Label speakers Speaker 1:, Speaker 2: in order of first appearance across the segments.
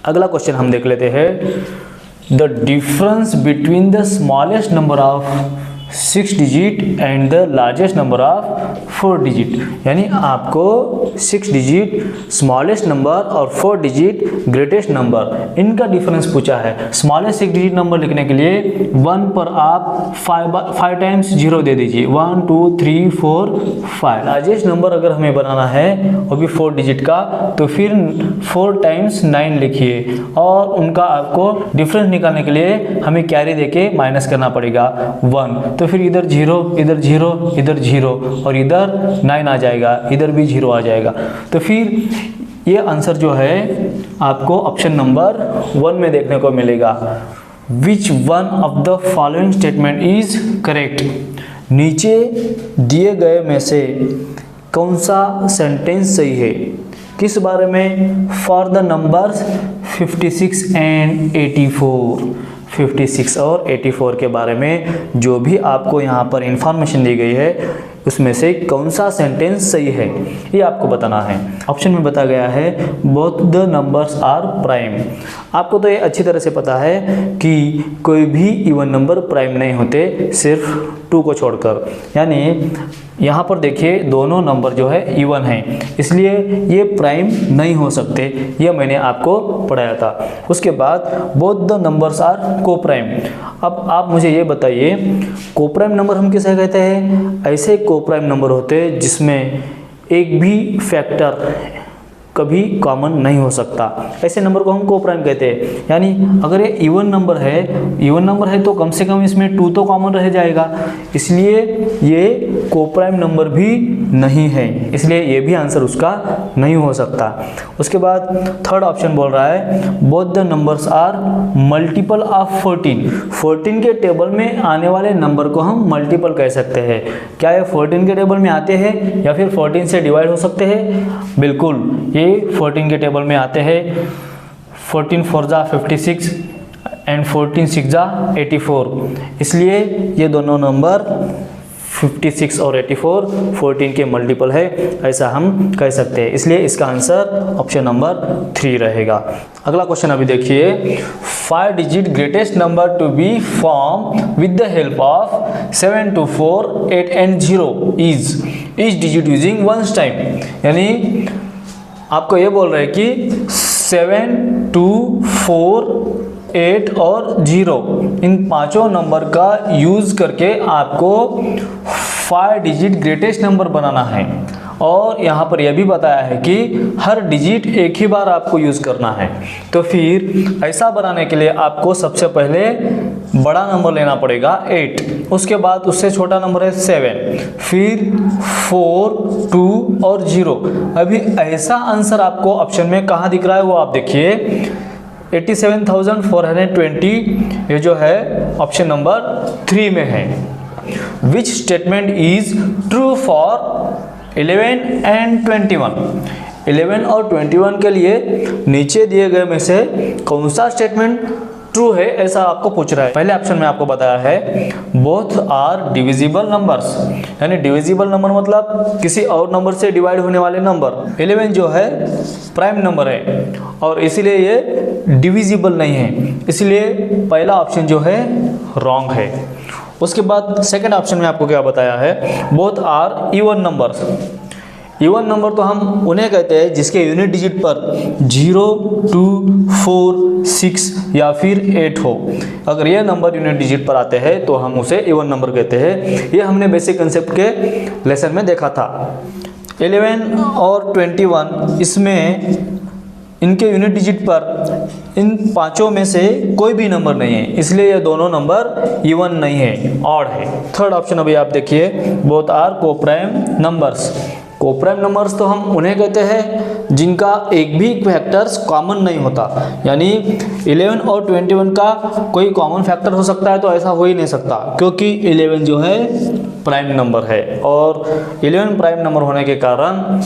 Speaker 1: अगला क्वेश्चन हम देख लेते हैं। The difference between the smallest number of 6 digit and the largest number of 4 digit, यानी आपको 6 डिजिट स्मॉलेस्ट नंबर और 4 डिजिट ग्रेटेस्ट नंबर, इनका डिफरेंस पूछा है। स्मॉलेस्ट 6 डिजिट नंबर लिखने के लिए 1 पर आप 5 टाइम्स 0 दे दीजिए, 1 2 3 4 5। लार्जेस्ट नंबर अगर हमें बनाना है वो भी 4 डिजिट का, तो फिर 4 टाइम्स 9 लिखिए, और उनका आपको डिफरेंस निकालने के लिए हमें कैरी देके माइनस करना पड़ेगा 1, तो फिर इधर 0 इधर 0 इधर 0 और इधर 9 आ जाएगा, इधर भी 0 आ जाएगा। तो फिर ये आंसर जो है आपको ऑप्शन नंबर 1 में देखने को मिलेगा। Which one of the following statement is correct, नीचे दिए गए में से कौन सा सेंटेंस सही है, किस बारे में? फॉर द नंबर्स 56 एंड 84, 56 और 84 के बारे में जो भी आपको यहाँ पर इंफॉर्मेशन दी गई है उसमें से कौन सा सेंटेंस सही है, ये आपको बताना है। ऑप्शन में बताया गया है both the numbers are prime. आपको तो ये अच्छी तरह से पता है कि कोई भी इवन नंबर प्राइम नहीं होते, सिर्फ 2 को छोड़कर, यानी यहाँ पर देखिए दोनों नंबर जो है इवन हैं, इसलिए ये प्राइम नहीं हो सकते, ये मैंने आपको पढ़ाया था। उसके बाद बोथ द नंबर्स आर को प्राइम। अब आप मुझे ये बताइए को प्राइम नंबर हम किसे कहते हैं? ऐसे को प्राइम नंबर होते हैं जिसमें एक भी फैक्टर कभी कॉमन नहीं हो सकता, ऐसे नंबर को हम को प्राइम कहते हैं। यानी अगर ये इवन नंबर है तो कम से कम इसमें 2 तो कॉमन रह जाएगा, इसलिए ये को प्राइम नंबर भी नहीं है, इसलिए ये भी आंसर उसका नहीं हो सकता। उसके बाद थर्ड ऑप्शन बोल रहा है both the numbers are multiple of 14। 14 के टेबल में आने वाले नंबर को हम मल्टीपल कह सकते हैं। क्या ये 14 के टेबल में आते हैं या फिर 14 से डिवाइड हो सकते हैं? बिल्कुल, ये 14 के टेबल में आते हैं। 14 4 जा 56 एंड 14 6 जा 84, इसलिए ये दोनों नंबर 56 और 84 14 के मल्टीपल है, ऐसा हम कह सकते हैं, इसलिए इसका आंसर ऑप्शन नंबर 3 रहेगा। अगला क्वेश्चन अभी देखिए। 5 digit greatest number to be form with the help of 7 2 4 8 and 0 is each digit using once time, यानी आपको ये बोल रहे हैं कि 7 2 4 8 और 0 इन पांचों नंबर का यूज करके आपको 5 डिजिट ग्रेटेस्ट नंबर बनाना है, और यहाँ पर यह भी बताया है कि हर डिजिट एक ही बार आपको यूज करना है। तो फिर ऐसा बनाने के लिए आपको सबसे पहले बड़ा नंबर लेना पड़ेगा 8, उसके बाद उससे छोटा नंबर है 7, फिर 4 2 और 0। अभी ऐसा आंसर आपको ऑप्शन में कहाँ दिख रहा है वो आप देखिए, 87,420 ये जो है ऑप्शन नंबर 3 में है। Which statement is true for 11 and 21? 11 और 21 के लिए नीचे दिए गए में से कौन सा स्टेटमेंट ट्रू है, ऐसा आपको पूछ रहा है। पहले ऑप्शन में आपको बताया है बोथ आर डिविजिबल नंबर्स, यानी डिविजिबल नंबर मतलब किसी और नंबर से डिवाइड होने वाले नंबर। 11 जो है प्राइम नंबर है और इसीलिए ये डिविजिबल नहीं है, इसलिए पहला ऑप्शन जो है रॉन्ग है। उसके बाद सेकंड ऑप्शन में आपको क्या बताया है, both are even numbers. Even number तो हम उन्हें कहते हैं जिसके यूनिट डिजिट पर 0 2 4 6 या फिर 8 हो। अगर ये नंबर यूनिट डिजिट पर आते हैं तो हम उसे इवन नंबर कहते हैं। ये हमने बेसिक कंसेप्ट के लेसन में देखा था। 11 और 21 इसमें इनके यूनिट डिजिट पर इन पांचों में से कोई भी नंबर नहीं है, इसलिए ये दोनों नंबर इवन नहीं है, ऑड है। थर्ड ऑप्शन अभी आप देखिए, both are coprime numbers. Coprime numbers तो हम उन्हें कहते हैं जिनका एक भी फैक्टर्स कॉमन नहीं होता, यानी 11 और 21 का कोई कॉमन फैक्टर हो सकता है तो ऐसा हो ही नहीं सकता, क्योंकि 11 जो है प्राइम नंबर है और 11 प्राइम नंबर होने के कारण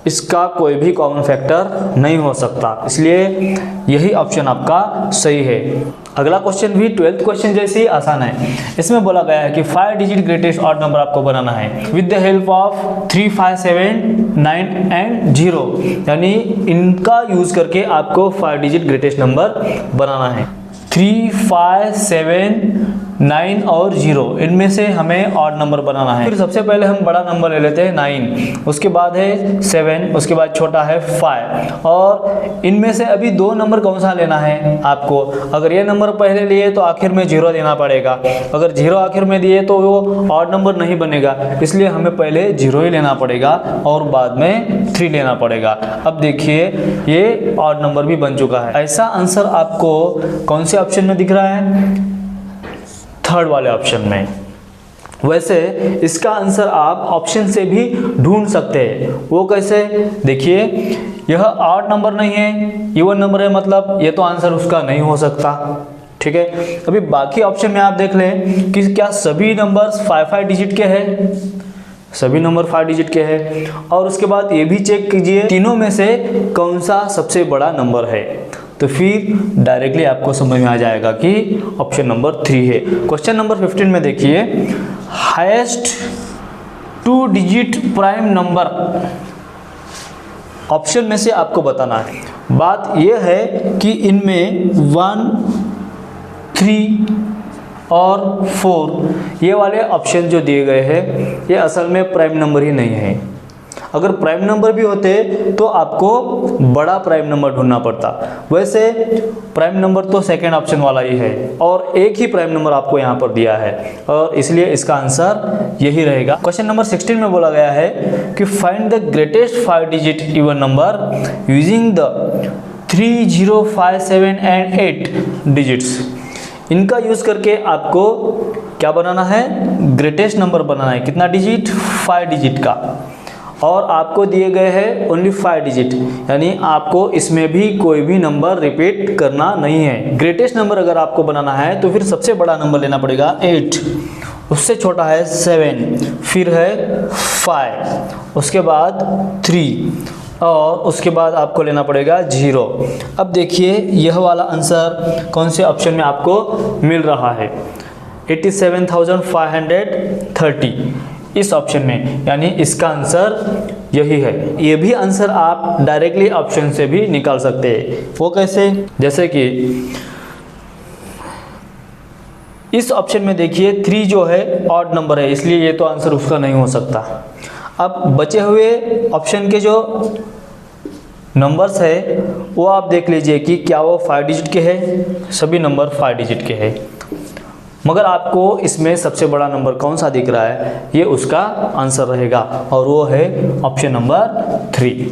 Speaker 1: इसका कोई भी कॉमन फैक्टर नहीं हो सकता, इसलिए यही ऑप्शन आपका सही है। अगला क्वेश्चन भी 12th क्वेश्चन जैसे ही आसान है। इसमें बोला गया है कि 5 डिजिट ग्रेटेस्ट ऑड नंबर आपको बनाना है with the help of 3, 5, 7, 9 and 0, यानी इनका यूज करके आपको 5 डिजिट ग्रेटेस्ट नंबर बनाना है। 3, 5, 7, 9 और 0, इनमें से हमें ऑड नंबर बनाना है। फिर सबसे पहले हम बड़ा नंबर ले लेते हैं 9, उसके बाद है 7, उसके बाद छोटा है 5, और इनमें से अभी 2 नंबर कौन सा लेना है आपको। अगर ये नंबर पहले लिए तो आखिर में 0 देना पड़ेगा, अगर 0 आखिर में दिए तो वो ऑड नंबर नहीं बनेगा, इसलिए हमें पहले 0 ही लेना पड़ेगा और बाद में 3 लेना पड़ेगा। अब देखिए ये ऑड नंबर भी बन चुका है। ऐसा आंसर आपको कौन से ऑप्शन में दिख रहा है, 3rd वाले ऑप्शन में। वैसे इसका आंसर आप ऑप्शन से भी ढूंढ सकते हैं। वो कैसे, देखिए यह ऑड नंबर नहीं है, इवन नंबर है, मतलब ये तो आंसर उसका नहीं हो सकता। ठीक है, अभी बाकी ऑप्शन में आप देख लें कि क्या सभी नंबर्स 5 डिजिट के हैं, सभी नंबर 5 डिजिट के हैं, और उसके बाद ये भी चेक कीजिए तीनों में से कौन सा सबसे बड़ा नंबर है। तो फिर डायरेक्टली आपको समझ में आ जाएगा कि ऑप्शन नंबर 3 है। क्वेश्चन नंबर 15 में देखिए, highest 2 digit prime number option में से आपको बताना है। बात यह है कि इनमें 1, 3 और 4 ये वाले ऑप्शन जो दिए गए हैं ये असल में प्राइम नंबर ही नहीं है। अगर प्राइम नंबर भी होते तो आपको बड़ा प्राइम नंबर ढूंढना पड़ता। वैसे प्राइम नंबर तो सेकंड ऑप्शन वाला ही है और एक ही प्राइम नंबर आपको यहाँ पर दिया है, और इसलिए इसका आंसर यही रहेगा। क्वेश्चन नंबर 16 में बोला गया है कि find the greatest 5 digit even number using the 3, 0, 5, 7 and 8 digits. इनका यूज करके आपको क्या बनाना है, ग्रेटेस्ट नंबर बनाना है। कितना डिजिट, 5 डिजिट का, और आपको दिए गए हैं ओनली 5 डिजिट, यानी आपको इसमें भी कोई भी नंबर रिपीट करना नहीं है। ग्रेटेस्ट नंबर अगर आपको बनाना है तो फिर सबसे बड़ा नंबर लेना पड़ेगा 8, उससे छोटा है 7, फिर है 5, उसके बाद 3 और उसके बाद आपको लेना पड़ेगा 0। अब देखिए यह वाला आंसर कौन से ऑप्शन में आपको मिल रहा है, 87,530 इस ऑप्शन में, यानी इसका आंसर यही है। ये भी आंसर आप डायरेक्टली ऑप्शन से भी निकाल सकते हैं। वो कैसे, जैसे कि इस ऑप्शन में देखिए 3 जो है ऑड नंबर है, इसलिए ये तो आंसर उसका नहीं हो सकता। अब बचे हुए ऑप्शन के जो नंबर्स है वो आप देख लीजिए कि क्या वो 5 डिजिट के हैं, सभी नंबर 5 डिजिट के हैं, मगर आपको इसमें सबसे बड़ा नंबर कौन सा दिख रहा है ये उसका आंसर रहेगा, और वो है ऑप्शन नंबर 3।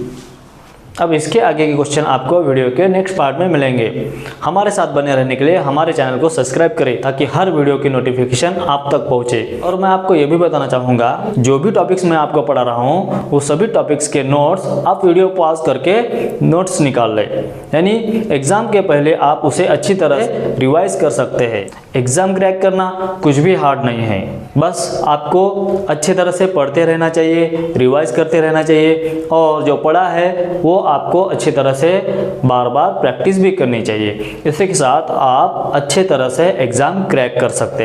Speaker 1: अब इसके आगे के क्वेश्चन आपको वीडियो के नेक्स्ट पार्ट में मिलेंगे। हमारे साथ बने रहने के लिए हमारे चैनल को सब्सक्राइब करें ताकि हर वीडियो की नोटिफिकेशन आप तक पहुंचे। और मैं आपको ये भी बताना चाहूँगा, जो भी टॉपिक्स मैं आपको पढ़ा रहा हूँ वो सभी टॉपिक्स के नोट्स आप वीडियो पॉज करके नोट्स निकाल लें, यानी एग्ज़ाम के पहले आप उसे अच्छी तरह रिवाइज कर सकते हैं। एग्ज़ाम क्रैक करना कुछ भी हार्ड नहीं है, बस आपको अच्छे तरह से पढ़ते रहना चाहिए, रिवाइज करते रहना चाहिए, और जो पढ़ा है वो आपको अच्छी तरह से बार बार प्रैक्टिस भी करनी चाहिए। इसके साथ आप अच्छे तरह से एग्ज़ाम क्रैक कर सकते हैं।